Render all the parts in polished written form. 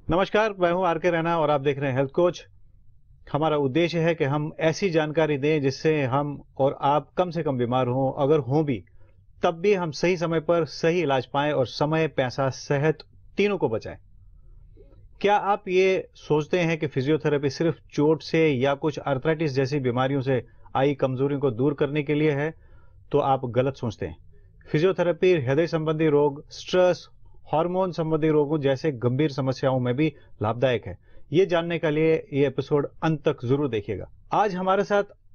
नमस्कार, मैं हूं आर के रैना और आप देख रहे हैं हेल्थ कोच। हमारा उद्देश्य है कि हम ऐसी जानकारी दें जिससे हम और आप कम से कम बीमार हों, अगर हों भी तब भी हम सही समय पर सही इलाज पाएं और समय, पैसा, सेहत तीनों को बचाएं। क्या आप ये सोचते हैं कि फिजियोथेरेपी सिर्फ चोट से या कुछ आर्थराइटिस जैसी बीमारियों से आई कमजोरियों को दूर करने के लिए है? तो आप गलत सोचते हैं। फिजियोथेरेपी हृदय संबंधी रोग, स्ट्रेस, हार्मोन संबंधी रोगों जैसे गंभीर समस्याओं में भी लाभदायक है। ये जानने के लिए ये एपिसोड अंत तक जरूर देखिएगा।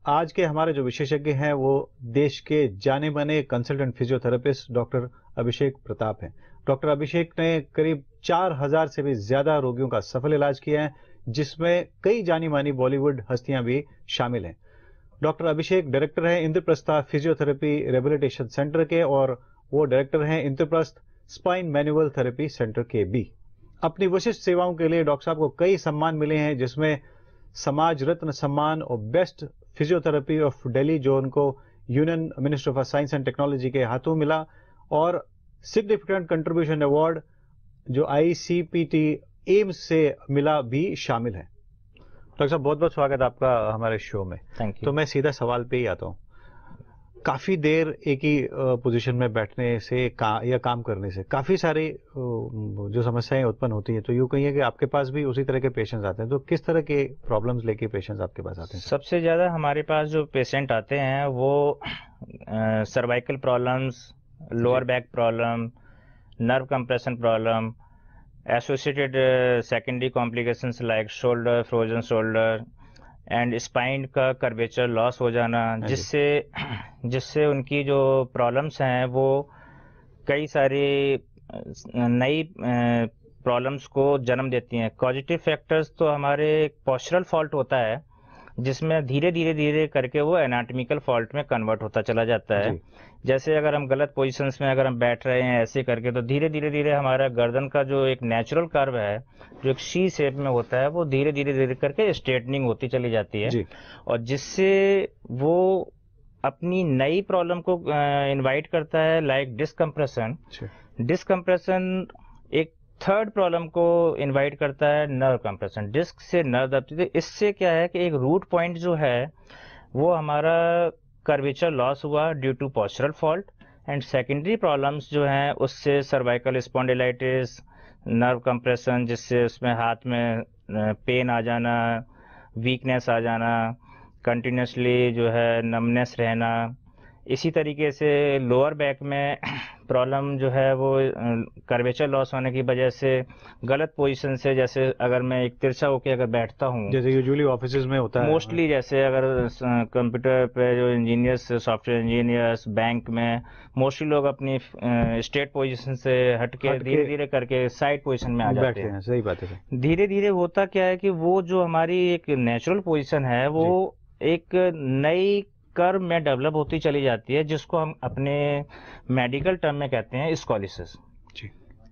आज के हमारे जो विशेषज्ञ हैं वो देश के जाने माने कंसल्टेंट फिजियोथेरेपिस्ट डॉक्टर अभिषेक प्रताप हैं। डॉक्टर अभिषेक ने करीब 4000 से भी ज्यादा रोगियों का सफल इलाज किया है, जिसमें कई जानी मानी बॉलीवुड हस्तियां भी शामिल हैं। डॉक्टर अभिषेक डायरेक्टर हैं इंद्रप्रस्थ फिजियोथेरेपी रिहेबिलिटेशन सेंटर के और वो डायरेक्टर हैं Indraprastha spine manual therapy centre के भी। अपनी विशिष्ट सेवाओं के लिए डॉक्टर साहब को कई सम्मान मिले हैं, जिसमें समाज रत्न सम्मान और बेस्ट फिजियोथेरेपी ऑफ दिल्ली जो उनको union minister of science and technology के हाथों मिला, और सिग्निफिकेंट कंट्रीब्यूशन अवार्ड जो ICPT एम्स से मिला भी शामिल है। डॉक्टर साहब, बहुत बहुत स्वागत आपका हमारे शो में। Thank you. तो मैं सीधा सवाल पे ही आता हूँ। काफी देर एक ही पोजीशन में बैठने से या काम करने से काफी सारी जो समस्याएं उत्पन्न होती हैं, तो यूं कहिए कि आपके पास भी उसी तरह के पेशेंट्स आते हैं। तो किस तरह के प्रॉब्लम्स लेके पेशेंट्स आपके पास आते हैं? सबसे ज़्यादा हमारे पास जो पेशेंट आते हैं वो cervical problems, lower back problem, nerve compression problem, associated secondary complications like shoulder, frozen shoulder and spine का कर्वेचर लॉस हो जाना, जिससे उनकी जो प्रॉब्लम्स हैं वो कई सारी नई प्रॉब्लम्स को जन्म देती हैं। कॉजेटिव फैक्टर्स तो हमारे पोस्चरल फॉल्ट होता है, जिसमें धीरे धीरे करके वो एनाटॉमिकल फॉल्ट में कन्वर्ट होता चला जाता है। जैसे अगर हम गलत पोजीशंस में अगर हम बैठ रहे हैं ऐसे करके, तो धीरे धीरे हमारा गर्दन का जो एक नेचुरल कर्व है, जो एक सी शेप में होता है, वो धीरे धीरे करके स्ट्रेटनिंग होती चली जाती है, और जिससे वो अपनी नई प्रॉब्लम को इनवाइट करता है, लाइक डिस्कम्प्रेशन। डिस्कम्प्रेशन एक थर्ड प्रॉब्लम को इनवाइट करता है, नर्व कंप्रेशन। डिस्क से नर्व दबती है। इससे क्या है कि एक रूट पॉइंट जो है वो हमारा कर्वेचर लॉस हुआ due to postural fault, and secondary problems जो हैं उससे सर्वाइकल स्पॉन्डिलाइटिस, नर्व कंप्रेशन जिससे उसमें हाथ में पेन आ जाना, वीकनेस आ जाना, कंटिन्यूसली जो है नमनेस रहना। इसी तरीके से लोअर बैक में प्रॉब्लम जो है वो कर्वेचर लॉस होने की वजह से गलत पोजीशन से, जैसे अगर मैं एक तिरछा होकर अगर बैठता हूँ, जैसे यूजुअली ऑफिसेज में होता है मोस्टली, जैसे अगर कंप्यूटर पे जो इंजीनियर्स, सॉफ्टवेयर इंजीनियर्स, बैंक में मोस्टली लोग अपनी स्ट्रेट पोजीशन से हटके धीरे धीरे करके साइड पोजीशन में आ जाते हैं। सही बात है। धीरे धीरे होता क्या है कि वो जो हमारी एक नेचुरल पोजीशन है वो एक नई कर्व में डेवलप होती चली जाती है, जिसको हम अपने मेडिकल टर्म में कहते हैं स्कॉलिसिस।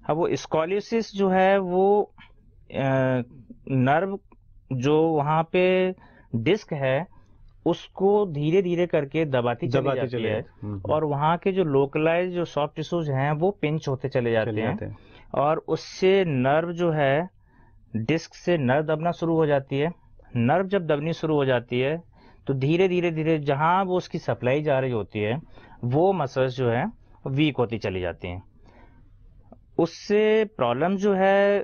अब वो स्कॉलिसिस जो है वो नर्व जो वहाँ पे डिस्क है उसको धीरे धीरे करके दबाती चली जाती है, और वहाँ के जो लोकलाइज जो सॉफ्ट टिश्यूज हैं वो पिंच होते चले जाते हैं, और उससे नर्व जो है डिस्क से नर्व दबना शुरू हो जाती है। नर्व जब दबनी शुरू हो जाती है तो धीरे धीरे जहां वो उसकी सप्लाई जा रही होती है वो मसल्स जो है वीक होती चली जाती हैं। उससे प्रॉब्लम जो है,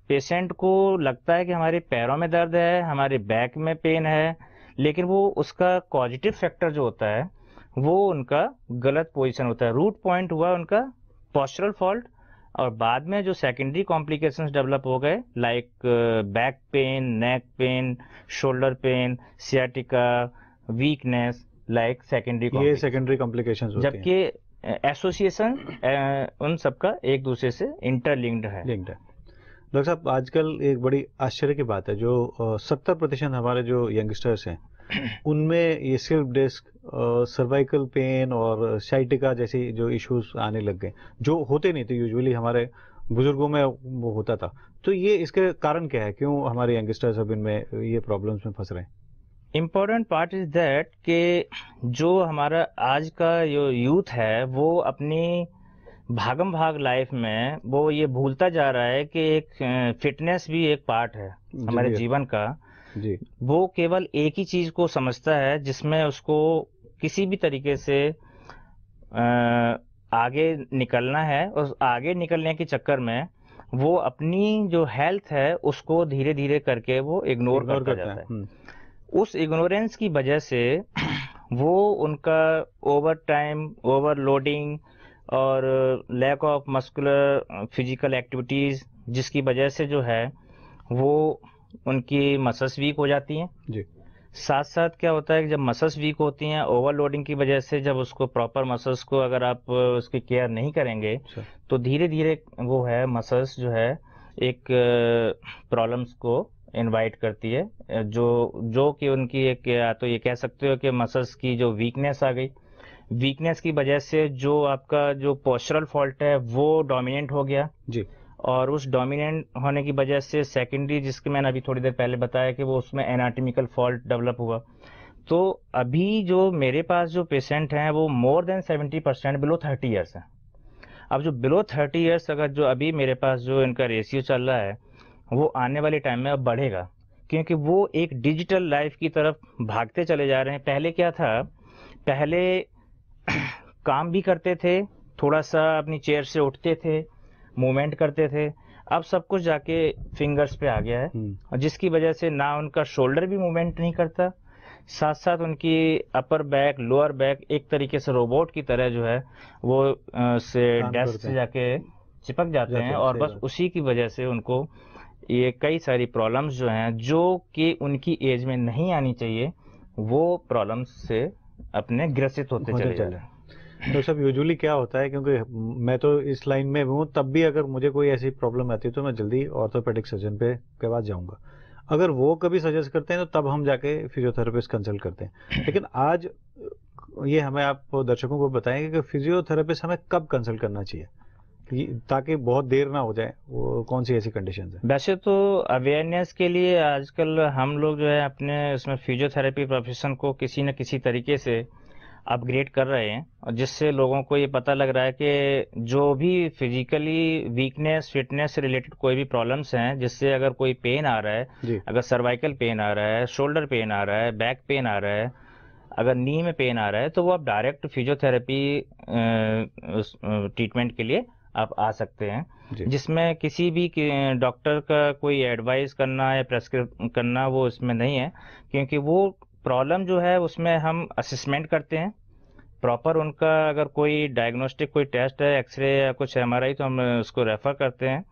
पेशेंट को लगता है कि हमारे पैरों में दर्द है, हमारे बैक में पेन है, लेकिन वो उसका कॉजेटिव फैक्टर जो होता है वो उनका गलत पोजीशन होता है। रूट पॉइंट हुआ उनका पोस्चरल फॉल्ट, और बाद में जो सेकेंडरी कॉम्प्लिकेशंस डेवलप हो गए, like back pain, neck pain, shoulder pain, sciatica, weakness, like secondary complications, जबकि एसोसिएशन उन सबका एक दूसरे से इंटरलिंक्ड है। डॉक्टर साहब, आजकल एक बड़ी आश्चर्य की बात है, जो 70% हमारे जो यंगस्टर्स हैं उनमें ये स्लिप डिस्क, सर्वाइकल पेन और साइटिका जैसी जो इश्यूज आने लग गए, जो होते नहीं थे यूजुअली हमारे बुजुर्गों में वो होता था। तो ये इसके कारण क्या है, क्यों हमारे यंगस्टर्स अब इनमें ये प्रॉब्लम्स में फंस रहे हैं? इम्पोर्टेंट पार्ट इज दैट कि जो हमारा आज का जो यूथ है वो अपनी भागम भाग लाइफ में वो ये भूलता जा रहा है कि एक फिटनेस भी एक पार्ट है हमारे जीवन का। जी। वो केवल एक ही चीज को समझता है जिसमें उसको किसी भी तरीके से आगे निकलना है, और आगे निकलने के चक्कर में वो अपनी जो हेल्थ है उसको धीरे धीरे करके वो इग्नोर करता जाता है। उस इग्नोरेंस की वजह से वो उनका ओवर टाइम ओवरलोडिंग और lack of muscular physical activities, जिसकी वजह से जो है वो उनकी मसल्स वीक हो जाती हैं जी। साथ साथ क्या होता है कि जब मसल्स वीक होती हैं ओवरलोडिंग की वजह से, जब उसको प्रॉपर मसल्स को अगर आप उसकी केयर नहीं करेंगे तो धीरे धीरे वो है मसल्स जो है एक प्रॉब्लम्स को इनवाइट करती है, जो कि उनकी एक, या तो ये कह सकते हो कि मसल्स की जो वीकनेस आ गई, वीकनेस की वजह से जो आपका जो पोस्चरल फॉल्ट है वो डोमिनेंट हो गया जी। और उस डोमिनेंट होने की वजह से सेकेंडरी, जिसके मैंने अभी थोड़ी देर पहले बताया कि वो उसमें एनाटॉमिकल फॉल्ट डेवलप हुआ। तो अभी जो मेरे पास जो पेशेंट हैं वो मोर देन 70% बिलो 30 ईयर्स हैं। अब जो बिलो 30 ईयर्स अगर जो अभी मेरे पास जो इनका रेशियो चल रहा है वो आने वाले टाइम में अब बढ़ेगा, क्योंकि वो एक डिजिटल लाइफ की तरफ भागते चले जा रहे हैं। पहले क्या था, पहले काम भी करते थे, थोड़ा सा अपनी चेयर से उठते थे, मूवमेंट करते थे, अब सब कुछ जाके फिंगर्स पे आ गया है, और जिसकी वजह से ना उनका शोल्डर भी मूवमेंट नहीं करता, साथ साथ उनकी अपर बैक लोअर बैक एक तरीके से रोबोट की तरह जो है वो से डेस्क से जाके चिपक जाते हैं, और बस उसी की वजह से उनको ये कई सारी प्रॉब्लम्स जो हैं जो कि उनकी एज में नहीं आनी चाहिए वो प्रॉब्लम्स से अपने ग्रसित होते चले जा रहे हैं। तो सब यूजुअली क्या होता है, क्योंकि मैं तो इस लाइन में हूँ, तब भी अगर मुझे कोई ऐसी प्रॉब्लम आती है तो मैं जल्दी ऑर्थोपेडिक सर्जन के पास जाऊंगा। अगर वो कभी सजेस्ट करते हैं तो तब हम जाके फिजियोथेरेपिस्ट कंसल्ट करते हैं। लेकिन आज ये हमें आप दर्शकों को बताएंगे कि फिजियोथेरेपिस्ट हमें कब कंसल्ट करना चाहिए ताकि बहुत देर ना हो जाए, वो कौन सी ऐसी कंडीशन है? वैसे तो अवेयरनेस के लिए आजकल हम लोग जो है अपने उसमें फिजियोथेरेपी प्रोफेशन को किसी न किसी तरीके से अपग्रेड कर रहे हैं, और जिससे लोगों को ये पता लग रहा है कि जो भी फिजिकली वीकनेस फिटनेस से रिलेटेड कोई भी प्रॉब्लम्स हैं, जिससे अगर कोई पेन आ रहा है, अगर सर्वाइकल पेन आ रहा है, शोल्डर पेन आ रहा है, बैक पेन आ रहा है, अगर नी में पेन आ रहा है, तो वो आप डायरेक्ट फिजियोथेरेपी ट्रीटमेंट के लिए आप आ सकते हैं, जिसमें किसी भी डॉक्टर का कोई एडवाइस करना या प्रेस्क्राइब करना वो इसमें नहीं है, क्योंकि वो प्रॉब्लम जो है उसमें हम असेसमेंट करते हैं प्रॉपर। उनका अगर कोई डायग्नोस्टिक कोई टेस्ट है, एक्सरे या कुछ MRI, तो हम उसको रेफर करते हैं,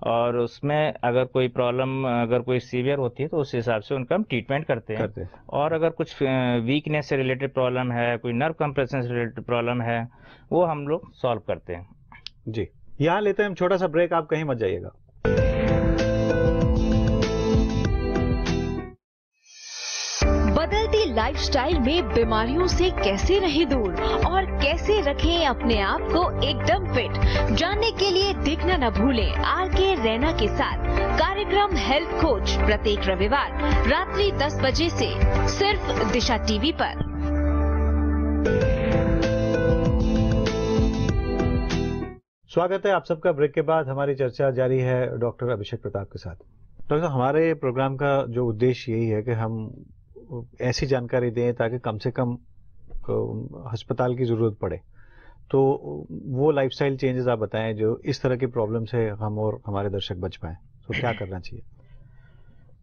और उसमें अगर कोई प्रॉब्लम अगर कोई सीवियर होती है तो उस हिसाब से उनका हम ट्रीटमेंट करते हैं। और अगर कुछ वीकनेस से रिलेटेड प्रॉब्लम है, कोई नर्व कंप्रेशन से रिलेटेड प्रॉब्लम है, वो हम लोग सॉल्व करते हैं। जी, यहाँ लेते हैं हम छोटा सा ब्रेक, आप कहीं मत जाइएगा। बदलती लाइफस्टाइल में बीमारियों से कैसे रहें दूर और कैसे रखें अपने आप को एकदम फिट, जानने के लिए देखना न भूलें RK रैना के साथ कार्यक्रम हेल्थ कोच प्रत्येक रविवार रात्रि 10 बजे से सिर्फ दिशा TV पर। स्वागत है आप सबका। ब्रेक के बाद हमारी चर्चा जारी है डॉक्टर अभिषेक प्रताप के साथ। डॉक्टर साहब, हमारे प्रोग्राम का जो उद्देश्य यही है कि हम ऐसी जानकारी दें ताकि कम से कम अस्पताल की जरूरत पड़े। तो वो लाइफस्टाइल चेंजेस आप बताएं जो इस तरह की प्रॉब्लम से हम और हमारे दर्शक बच पाएं, तो क्या करना चाहिए?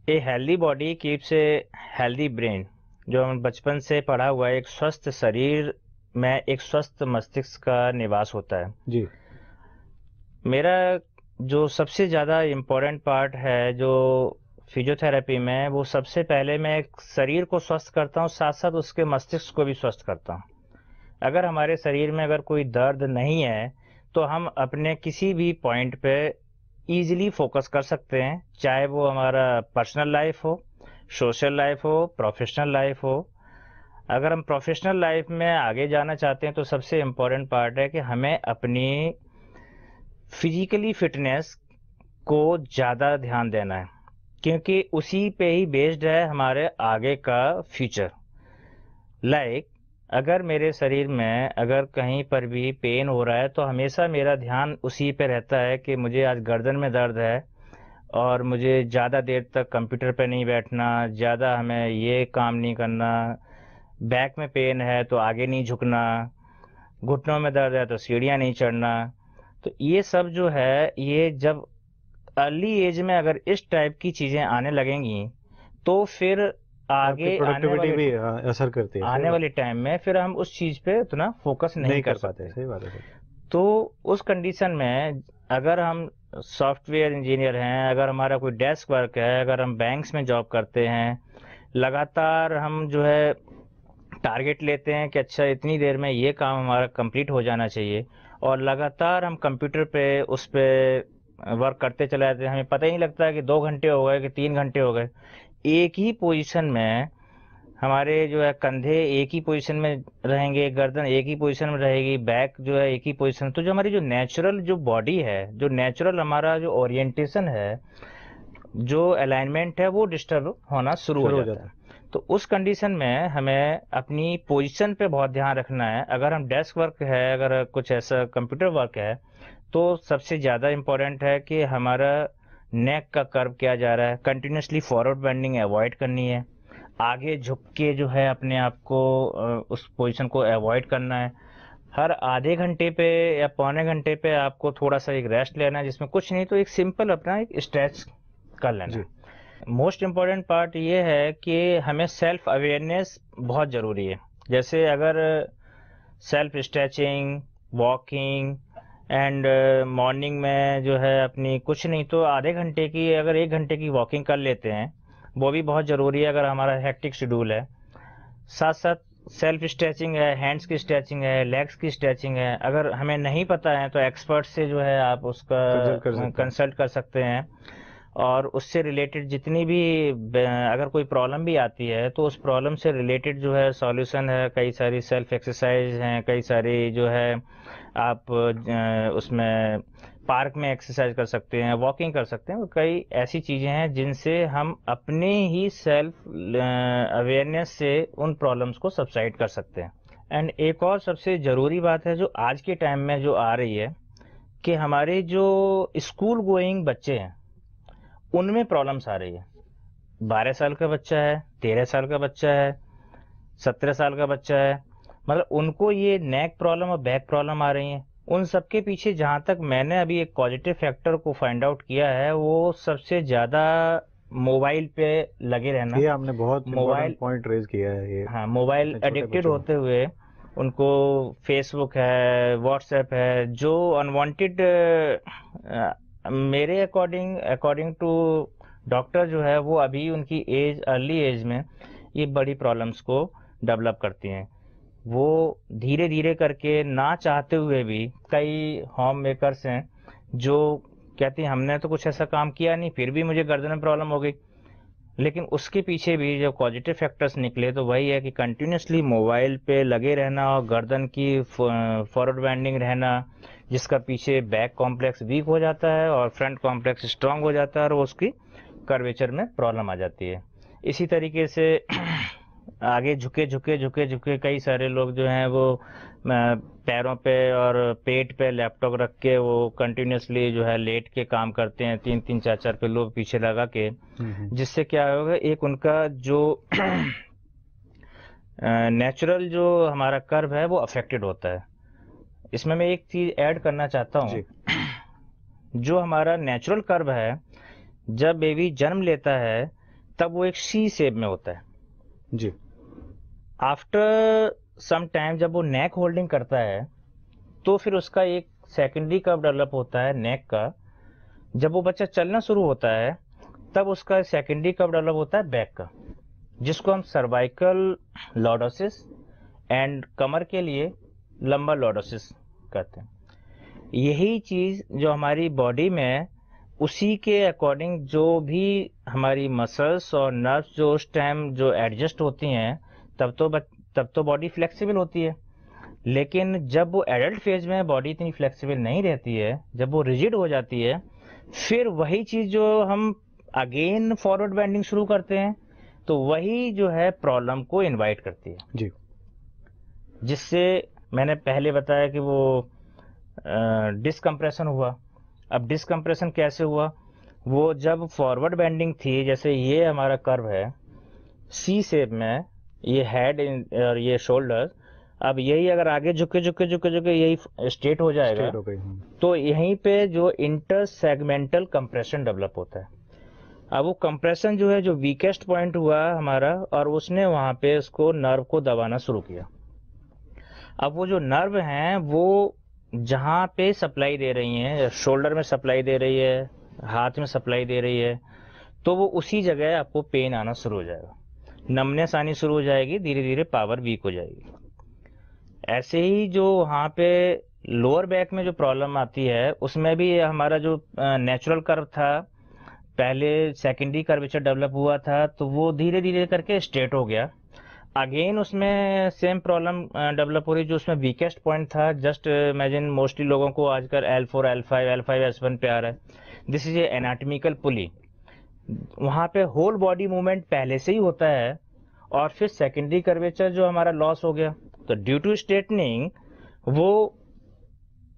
A healthy body keeps a healthy brain, जो हम बचपन से पढ़ा हुआ है, एक स्वस्थ शरीर में एक स्वस्थ मस्तिष्क का निवास होता है। जी। मेरा जो सबसे ज़्यादा इम्पोर्टेंट पार्ट है जो फिजियोथेरेपी में, वो सबसे पहले मैं शरीर को स्वस्थ करता हूँ, साथ साथ उसके मस्तिष्क को भी स्वस्थ करता हूँ। अगर हमारे शरीर में अगर कोई दर्द नहीं है तो हम अपने किसी भी पॉइंट पे इजीली फोकस कर सकते हैं, चाहे वो हमारा पर्सनल लाइफ हो, सोशल लाइफ हो, प्रोफेशनल लाइफ हो। अगर हम प्रोफेशनल लाइफ में आगे जाना चाहते हैं तो सबसे इम्पोर्टेंट पार्ट है कि हमें अपनी फिजिकली फिटनेस को ज़्यादा ध्यान देना है, क्योंकि उसी पे ही बेस्ड है हमारे आगे का फ्यूचर। लाइक अगर मेरे शरीर में अगर कहीं पर भी पेन हो रहा है तो हमेशा मेरा ध्यान उसी पे रहता है कि मुझे आज गर्दन में दर्द है और मुझे ज़्यादा देर तक कंप्यूटर पे नहीं बैठना, ज़्यादा हमें ये काम नहीं करना, बैक में पेन है तो आगे नहीं झुकना, घुटनों में दर्द है तो सीढ़ियाँ नहीं चढ़ना। तो ये सब जो है, ये जब अर्ली एज में अगर इस टाइप की चीज़ें आने लगेंगी तो फिर आगे प्रोडक्टिविटी भी असर करती है। आने वाले टाइम में फिर हम उस चीज़ पे उतना फोकस नहीं कर पाते। सही बात है। तो उस कंडीशन में अगर हम सॉफ्टवेयर इंजीनियर हैं, अगर हमारा कोई डेस्क वर्क है, अगर हम बैंक्स में जॉब करते हैं, लगातार हम जो है टारगेट लेते हैं कि अच्छा इतनी देर में ये काम हमारा कंप्लीट हो जाना चाहिए, और लगातार हम कंप्यूटर पे उस पे वर्क करते चले जाते हैं, हमें पता ही नहीं लगता है कि 2 घंटे हो गए कि 3 घंटे हो गए। एक ही पोजीशन में हमारे जो है कंधे एक ही पोजीशन में रहेंगे, गर्दन एक ही पोजीशन में रहेगी, बैक जो है एक ही पोजीशन। तो जो हमारी जो नेचुरल जो बॉडी है, जो नेचुरल हमारा जो ओरिएंटेशन है, जो अलाइनमेंट है, वो डिस्टर्ब होना शुरू हो जाता है। तो उस कंडीशन में हमें अपनी पोजीशन पे बहुत ध्यान रखना है। अगर हम डेस्क वर्क है, अगर कुछ ऐसा कंप्यूटर वर्क है, तो सबसे ज़्यादा इम्पोर्टेंट है कि हमारा नेक का कर्व क्या जा रहा है, कंटिन्यूसली फॉरवर्ड बेंडिंग अवॉइड करनी है, आगे झुक के जो है अपने आप को उस पोजीशन को अवॉइड करना है। हर आधे घंटे पे या पौने घंटे पे आपको थोड़ा सा एक रेस्ट लेना है, जिसमें कुछ नहीं तो एक सिंपल अपना एक स्ट्रेच कर लेना है। मोस्ट इम्पॉर्टेंट पार्ट ये है कि हमें सेल्फ अवेयरनेस बहुत ज़रूरी है। जैसे अगर self stretching, walking and morning में जो है अपनी कुछ नहीं तो आधे घंटे की, अगर 1 घंटे की वॉकिंग कर लेते हैं, वो भी बहुत ज़रूरी है अगर हमारा हेक्टिक शेड्यूल है। साथ साथ सेल्फ स्ट्रेचिंग है, हैंड्स की स्ट्रेचिंग है, लेग्स की स्ट्रेचिंग है। अगर हमें नहीं पता है तो एक्सपर्ट से जो है आप उसका कंसल्ट कर सकते हैं, और उससे रिलेटेड जितनी भी अगर कोई प्रॉब्लम भी आती है तो उस प्रॉब्लम से रिलेटेड जो है सॉल्यूशन है। कई सारी सेल्फ एक्सरसाइज हैं, कई सारी जो है आप उसमें पार्क में एक्सरसाइज कर सकते हैं, वॉकिंग कर सकते हैं। कई ऐसी चीज़ें हैं जिनसे हम अपने ही सेल्फ अवेयरनेस से उन प्रॉब्लम्स को सबसाइड कर सकते हैं। एंड एक और सबसे ज़रूरी बात है जो आज के टाइम में जो आ रही है कि हमारे जो स्कूल गोइंग बच्चे हैं उनमें प्रॉब्लम्स आ रही है। 12 साल का बच्चा है, 13 साल का बच्चा है, 17 साल का बच्चा है, मतलब उनको ये नेक प्रॉब्लम और बैक प्रॉब्लम आ रही है। उन सब के पीछे जहाँ तक मैंने अभी एक पॉजिटिव फैक्टर को फाइंड आउट किया है, वो सबसे ज़्यादा मोबाइल पे लगे रहना। ये आपने बहुत मोबाइल पॉइंट रेज किया है ये। हाँ, मोबाइल एडिक्टेड होते हुए उनको फेसबुक है, व्हाट्सएप है, जो अनवांटेड मेरे अकॉर्डिंग टू डॉक्टर जो है वो अभी उनकी एज अर्ली एज में ये बड़ी प्रॉब्लम्स को डेवलप करती हैं। वो धीरे धीरे करके ना चाहते हुए भी कई होम मेकर्स हैं जो कहती हैं हमने तो कुछ ऐसा काम किया नहीं, फिर भी मुझे गर्दन में प्रॉब्लम हो गई। लेकिन उसके पीछे भी जो पॉजिटिव फैक्टर्स निकले तो वही है कि कंटिन्यूसली मोबाइल पे लगे रहना और गर्दन की फॉरवर्ड बेंडिंग रहना, जिसका पीछे बैक कॉम्प्लेक्स वीक हो जाता है और फ्रंट कॉम्प्लेक्स स्ट्रांग हो जाता है और उसकी कर्वेचर में प्रॉब्लम आ जाती है। इसी तरीके से आगे झुके कई सारे लोग जो हैं वो पैरों पे और पेट पे लैपटॉप रख के वो कंटिन्यूसली जो है लेट के काम करते हैं, 3-3 4-4 पिल्लो पीछे लगा के, जिससे क्या होगा, एक उनका जो नेचुरल जो हमारा कर्व है वो अफेक्टेड होता है। इसमें मैं एक चीज ऐड करना चाहता हूँ, जो हमारा नेचुरल कर्व है जब बेबी जन्म लेता है तब वो एक सी शेप में होता है जी। आफ्टर सम टाइम जब वो नेक होल्डिंग करता है तो फिर उसका एक सेकेंडरी कर्व डेवलप होता है नेक का। जब वो बच्चा चलना शुरू होता है तब उसका सेकेंडरी कर्व डेवलप होता है बैक का, जिसको हम सर्वाइकल लॉर्डोसिस एंड कमर के लिए लंबा लॉर्डोसिस कहते हैं। यही चीज जो हमारी बॉडी में उसी के अकॉर्डिंग जो भी हमारी मसल्स और नर्व्स जो उस टाइम जो एडजस्ट होती हैं तब तो बॉडी फ्लेक्सिबल होती है। लेकिन जब वो एडल्ट फेज में बॉडी इतनी फ्लेक्सिबल नहीं रहती है, जब वो रिजिड हो जाती है, फिर वही चीज जो हम अगेन फॉरवर्ड बेंडिंग शुरू करते हैं तो वही जो है प्रॉब्लम को इनवाइट करती है जी। जिससे मैंने पहले बताया कि वो डिस्कम्प्रेशन हुआ। अब डिस्कम्प्रेशन कैसे हुआ? वो जब फॉरवर्ड बेंडिंग थी, जैसे ये हमारा कर्व है सी शेप में, ये हेड और ये शोल्डर, अब यही अगर आगे झुके झुके झुके झुके यही स्ट्रेट हो जाएगा, स्ट्रेट हो गई। तो यहीं पे जो इंटर सेगमेंटल कंप्रेशन डेवलप होता है। अब वो कंप्रेशन जो है, जो वीकेस्ट पॉइंट हुआ हमारा, और उसने वहां पे उसको नर्व को दबाना शुरू किया। अब वो जो नर्व हैं वो जहां पे सप्लाई दे रही हैं, शोल्डर में सप्लाई दे रही है, हाथ में सप्लाई दे रही है, तो वो उसी जगह आपको पेन आना शुरू हो जाएगा, नमनेस आनी शुरू हो जाएगी, धीरे धीरे पावर वीक हो जाएगी। ऐसे ही जो वहाँ पे लोअर बैक में जो प्रॉब्लम आती है, उसमें भी हमारा जो नेचुरल कर्व था, पहले सेकेंडरी कर्वेचर डेवलप हुआ था, तो वो धीरे धीरे करके स्ट्रेट हो गया। अगेन उसमें सेम प्रॉब्लम डेवलप हो रही, जो उसमें वीकेस्ट पॉइंट था। जस्ट इमेजिन, मोस्टली लोगों को आजकल L4, L5, L5S1 पे आ रहा है। दिस इज ए एनाटॉमिकल पुली। वहाँ पे होल बॉडी मूवमेंट पहले से ही होता है, और फिर सेकेंडरी कर्वेचर जो हमारा लॉस हो गया, तो ड्यू टू स्ट्रेटनिंग वो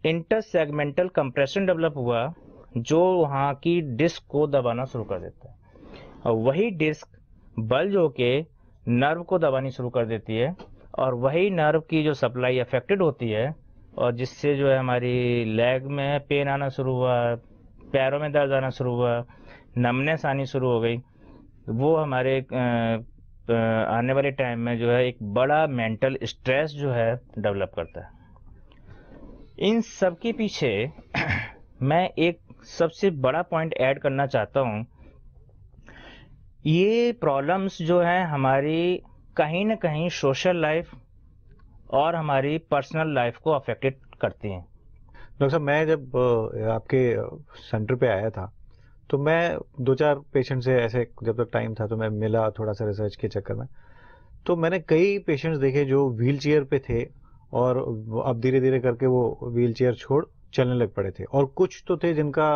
इंटर सेगमेंटल कंप्रेशन डेवलप हुआ, जो वहाँ की डिस्क को दबाना शुरू कर देता है, और वही डिस्क बल्ज होके नर्व को दबानी शुरू कर देती है, और वही नर्व की जो सप्लाई अफेक्टेड होती है, और जिससे जो है हमारी लेग में पेन आना शुरू हुआ, पैरों में दर्द आना शुरू हुआ, नमनेस आनी शुरू हो गई। वो हमारे आने वाले टाइम में जो है एक बड़ा मेंटल स्ट्रेस जो है डेवलप करता है। इन सब के पीछे मैं एक सबसे बड़ा पॉइंट ऐड करना चाहता हूँ। ये प्रॉब्लम्स जो हैं हमारी कहीं ना कहीं सोशल लाइफ और हमारी पर्सनल लाइफ को अफेक्टेड करती हैं। डॉक्टर साहब, मैं जब आपके सेंटर पे आया था, तो मैं 2-4 पेशेंट से ऐसे, जब तक टाइम था तो मैं मिला थोड़ा सा रिसर्च के चक्कर में, तो मैंने कई पेशेंट्स देखे जो व्हील चेयर पे थे, और अब धीरे धीरे करके वो व्हील चेयर छोड़ चलने लग पड़े थे, और कुछ तो थे जिनका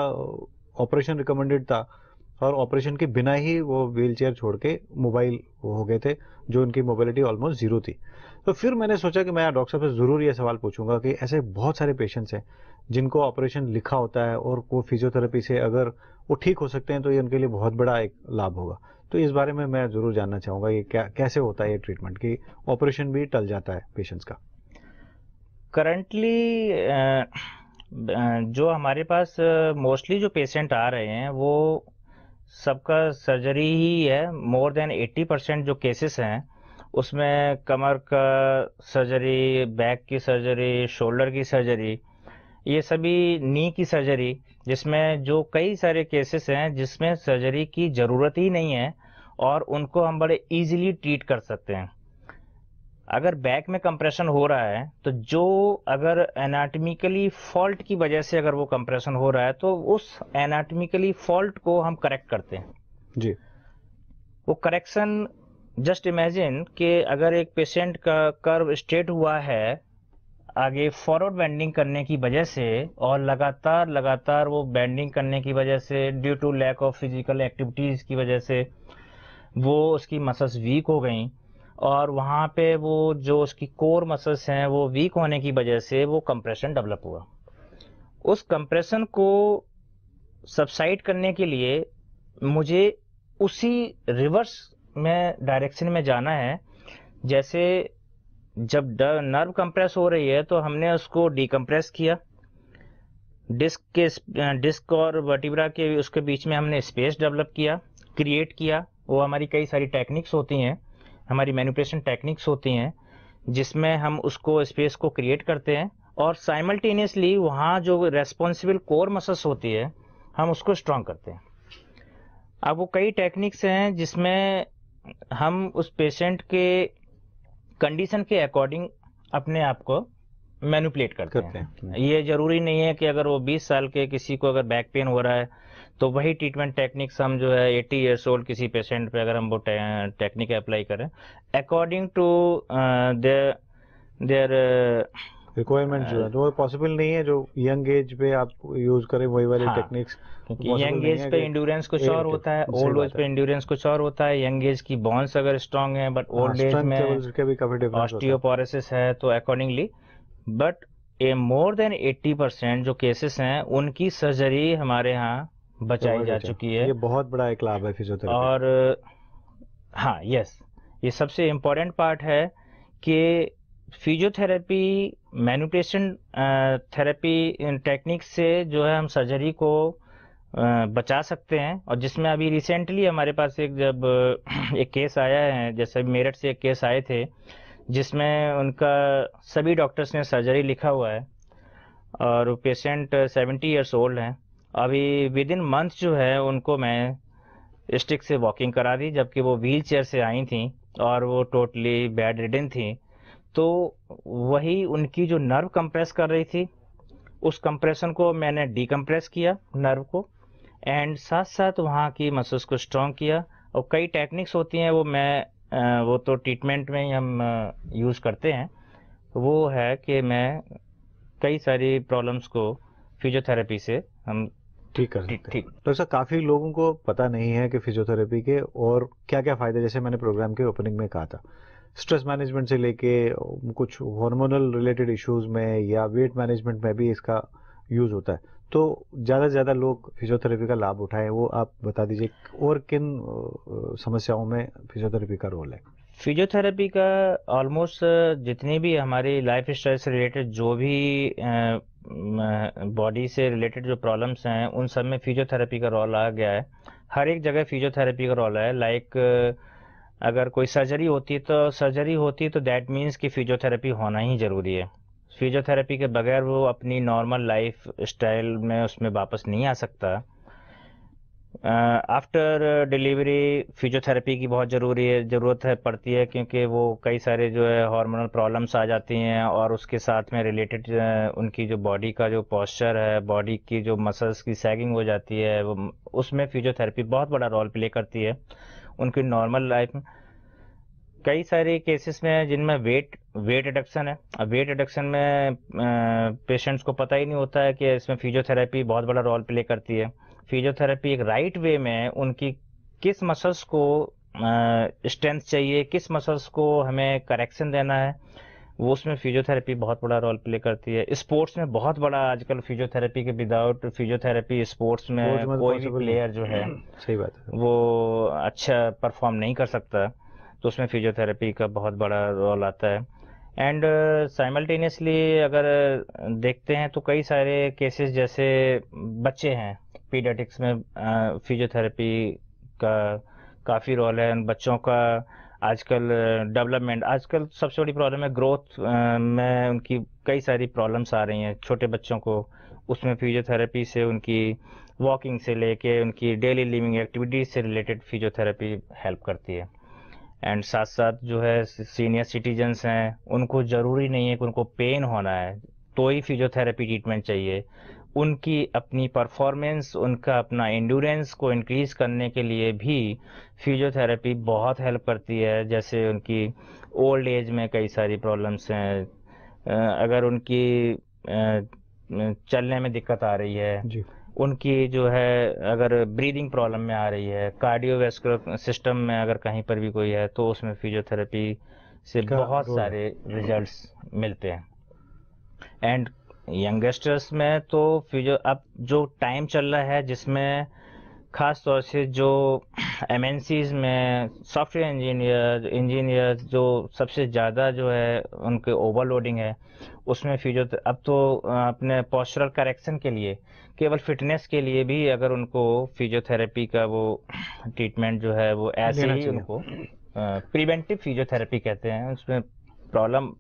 ऑपरेशन रिकमेंडेड था, और ऑपरेशन के बिना ही वो व्हील चेयर छोड़ के मोबाइल हो गए थे, जो उनकी मोबिलिटी ऑलमोस्ट जीरो थी। तो फिर मैंने सोचा कि मैं डॉक्टर साहब से ज़रूर ये सवाल पूछूंगा कि ऐसे बहुत सारे पेशेंट्स हैं जिनको ऑपरेशन लिखा होता है, और वो फिजियोथेरेपी से अगर वो ठीक हो सकते हैं तो ये उनके लिए बहुत बड़ा एक लाभ होगा। तो इस बारे में मैं ज़रूर जानना चाहूँगा, ये कैसे होता है ये ट्रीटमेंट, कि ऑपरेशन भी टल जाता है पेशेंट्स का। करंटली जो हमारे पास मोस्टली जो पेशेंट आ रहे हैं, वो सबका सर्जरी ही है। मोर देन 80% जो केसेस हैं उसमें कमर का सर्जरी, बैक की सर्जरी, शोल्डर की सर्जरी, ये सभी नी की सर्जरी, जिसमें जो कई सारे केसेस हैं जिसमें सर्जरी की ज़रूरत ही नहीं है, और उनको हम बड़े इजीली ट्रीट कर सकते हैं। अगर बैक में कंप्रेशन हो रहा है, तो जो अगर एनाटॉमिकली फॉल्ट की वजह से अगर वो कंप्रेशन हो रहा है, तो उस एनाटॉमिकली फॉल्ट को हम करेक्ट करते हैं जी। वो करेक्शन, जस्ट इमेजिन कि अगर एक पेशेंट का कर्व स्ट्रेट हुआ है आगे फॉरवर्ड बेंडिंग करने की वजह से, और लगातार वो बेंडिंग करने की वजह से, due to lack of physical activities की वजह से वो उसकी मसल्स वीक हो गई, और वहाँ पे वो जो उसकी कोर मसल्स हैं वो वीक होने की वजह से वो कंप्रेशन डेवलप हुआ। उस कंप्रेशन को सबसाइड करने के लिए मुझे उसी रिवर्स में डायरेक्शन में जाना है। जैसे जब नर्व कंप्रेस हो रही है तो हमने उसको डिकम्प्रेस किया, डिस्क और वर्टिब्रा के उसके बीच में हमने स्पेस डेवलप किया, क्रिएट किया। वो हमारी कई सारी टेक्निक्स होती हैं, हमारी मैनिपुलेशन टेक्निक्स होती हैं, जिसमें हम उसको स्पेस को क्रिएट करते हैं, और साइमल्टेनियसली वहाँ जो रेस्पॉन्सिबल कोर मसल्स होती है हम उसको स्ट्रॉन्ग करते हैं। अब वो कई टेक्निक्स हैं जिसमें हम उस पेशेंट के कंडीशन के अकॉर्डिंग अपने आप को मैनिपुलेट करते हैं। ये जरूरी नहीं है कि अगर वो 20 साल के किसी को अगर बैक पेन हो रहा है तो वही ट्रीटमेंट टेक्निक्स हम जो है 80 ईयर्स ओल्ड किसी पेशेंट पे अगर हम वो टेक्निक अप्लाई करें अकॉर्डिंग टू देयर रिक्वायरमेंट जो है तो वो पॉसिबल नहीं है, जो यंग एज पे आप यूज करें वही वाली हाँ, टेक्निक्स क्योंकि possible यंग नहीं एज है पे कि इंड्योरेंस कुछ और होता है, सही ओल्ड एज बात पे है। इंड्योरेंस कुछ और होता है। यंग एज की बोन्स अगर स्ट्रांग है, बट हाँ, ओल्ड एज स्ट्रेंथ में लेवल्स के भी काफी डिफरेंस होता है। ऑस्टियोपोरोसिस है, तो accordingly but A more than 80% जो केसेस हैं उनकी सर्जरी हमारे यहाँ बचाई अवॉइड हो जा जाए, चुकी है। ये बहुत बड़ा एक लाभ है फिजियोथेरेपी का। और हाँ, यस, ये सबसे इम्पोर्टेंट पार्ट है कि फिजियोथेरेपी मैनिपुलेशन थेरेपी टेक्निक से जो है हम सर्जरी को बचा सकते हैं। और जिसमें अभी रिसेंटली हमारे पास एक केस आया है, जैसे मेरठ से एक केस आए थे जिसमें उनका सभी डॉक्टर्स ने सर्जरी लिखा हुआ है और पेशेंट 70 ईयर्स ओल्ड हैं। अभी विद इन मंथ जो है उनको मैं स्टिक से वॉकिंग करा दी, जबकि वो व्हील चेयर से आई थी और वो टोटली बेड रिडन थी। तो वही उनकी जो नर्व कंप्रेस कर रही थी, उस कंप्रेशन को मैंने डीकंप्रेस किया नर्व को, एंड साथ साथ वहाँ की मसल्स को स्ट्रॉन्ग किया। और कई टेक्निक्स होती हैं, वो तो ट्रीटमेंट में ही हम यूज़ करते हैं। वो है कि मैं कई सारी प्रॉब्लम्स को फिजियोथेरेपी से हम ठीक कर सकते हैं। ठीक डॉक्टर साहब, काफी लोगों को पता नहीं है कि फिजियोथेरेपी के और क्या क्या फायदे, जैसे मैंने प्रोग्राम के ओपनिंग में कहा था, स्ट्रेस मैनेजमेंट से लेके कुछ हार्मोनल रिलेटेड इश्यूज में या वेट मैनेजमेंट में भी इसका यूज होता है। तो ज्यादा से ज्यादा लोग फिजियोथेरेपी का लाभ उठाएं, वो आप बता दीजिए, और किन समस्याओं में फिजियोथेरेपी का रोल है। फिजियोथेरेपी का ऑलमोस्ट जितनी भी हमारी लाइफ स्टाइल से रिलेटेड जो भी बॉडी से रिलेटेड जो प्रॉब्लम्स हैं, उन सब में फिजियोथेरेपी का रोल आ गया है। हर एक जगह फिजियोथेरेपी का रोल है। लाइक अगर कोई सर्जरी होती है तो दैट मीन्स कि फिजियोथेरेपी होना ही ज़रूरी है। फिजियोथेरेपी के बगैर वो अपनी नॉर्मल लाइफ स्टाइल में उसमें वापस नहीं आ सकता। आफ्टर डिलीवरी फिजियोथेरेपी की बहुत ज़रूरत पड़ती है, क्योंकि वो कई सारे जो है हार्मोनल प्रॉब्लम्स आ जाती हैं और उसके साथ में रिलेटेड उनकी जो बॉडी का जो पोस्चर है, बॉडी की जो मसल्स की सैगिंग हो जाती है, वो उसमें फिजियोथेरेपी बहुत बड़ा रोल प्ले करती है उनकी नॉर्मल लाइफ में। कई सारे केसेस में जिनमें वेट रिडक्शन है। अब वेट रिडक्शन में पेशेंट्स को पता ही नहीं होता है कि इसमें फिजियोथेरेपी बहुत बड़ा रोल प्ले करती है। फिजियोथेरेपी एक राइट वे में उनकी किस मसल्स को स्ट्रेंथ चाहिए, किस मसल्स को हमें करेक्शन देना है, वो उसमें फिजियोथेरेपी बहुत बड़ा रोल प्ले करती है। स्पोर्ट्स में बहुत बड़ा आजकल फिजियोथेरेपी के विदाउट फिजियोथेरेपी स्पोर्ट्स में कोई भी प्लेयर जो है सही बात है, वो अच्छा परफॉर्म नहीं कर सकता, तो उसमें फिजियोथेरेपी का बहुत बड़ा रोल आता है। एंड साइमल्टेनियसली अगर देखते हैं तो कई सारे केसेस, जैसे बच्चे हैं पीडियाट्रिक्स में, फिजियोथेरेपी का काफ़ी रोल है। उन बच्चों का आजकल डेवलपमेंट, आजकल सबसे बड़ी प्रॉब्लम है ग्रोथ में उनकी कई सारी प्रॉब्लम्स आ रही हैं छोटे बच्चों को। उसमें फिजियोथेरेपी से उनकी वॉकिंग से लेके उनकी डेली लिविंग एक्टिविटीज से रिलेटेड फिजियोथेरेपी हेल्प करती है। एंड साथ साथ जो है सीनियर सिटीजन्स हैं, उनको ज़रूरी नहीं है कि उनको पेन होना है तो ही फिजियोथेरेपी ट्रीटमेंट चाहिए। उनकी अपनी परफॉर्मेंस, उनका अपना एंड्योरेंस को इंक्रीज करने के लिए भी फिजियोथेरेपी बहुत हेल्प करती है। जैसे उनकी ओल्ड एज में कई सारी प्रॉब्लम्स हैं, अगर उनकी चलने में दिक्कत आ रही है जी, उनकी जो है अगर ब्रीदिंग प्रॉब्लम में आ रही है, कार्डियोवैस्कुलर सिस्टम में अगर कहीं पर भी कोई है, तो उसमें फिजियोथेरेपी से बहुत सारे रिजल्ट्स मिलते हैं। एंड यंगस्टर्स में तो अब जो टाइम चल रहा है जिसमें खास तौर से जो एमएनसीज में सॉफ्टवेयर इंजीनियर जो सबसे ज़्यादा जो है उनके ओवरलोडिंग है, उसमें अब तो अपने पोस्चरल करेक्शन के लिए, केवल फिटनेस के लिए भी अगर उनको फिजियोथेरेपी का वो ट्रीटमेंट जो है वो ऐसे ही उनको प्रिवेंटिव फिजियोथेरेपी कहते हैं, उसमें प्रॉब्लम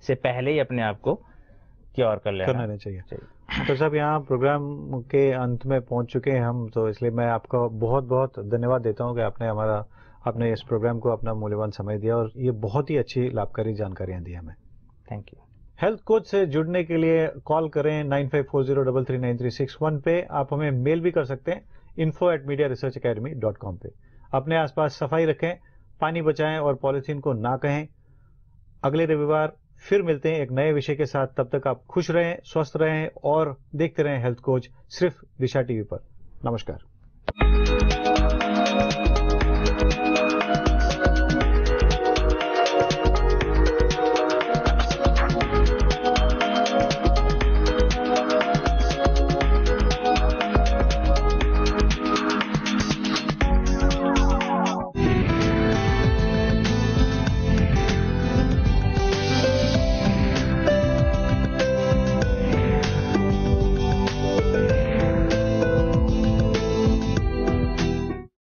से पहले ही अपने आप को क्योर करना चाहिए। तो साहब, यहाँ प्रोग्राम के अंत में पहुंच चुके हैं हम, तो इसलिए मैं आपका बहुत बहुत धन्यवाद देता हूं कि आपने इस प्रोग्राम को अपना मूल्यवान समय दिया और ये बहुत ही अच्छी लाभकारी जानकारियां दी हमें। Thank you. हेल्थ कोच से जुड़ने के लिए कॉल करें 9540339361 पे। आप हमें मेल भी कर सकते हैं info@mediaresearchacademy.com पे। अपने आसपास सफाई रखें, पानी बचाएं और पॉलिथीन को ना कहें। अगले रविवार फिर मिलते हैं एक नए विषय के साथ। तब तक आप खुश रहें, स्वस्थ रहें और देखते रहें हेल्थ कोच सिर्फ दिशा टीवी पर। नमस्कार।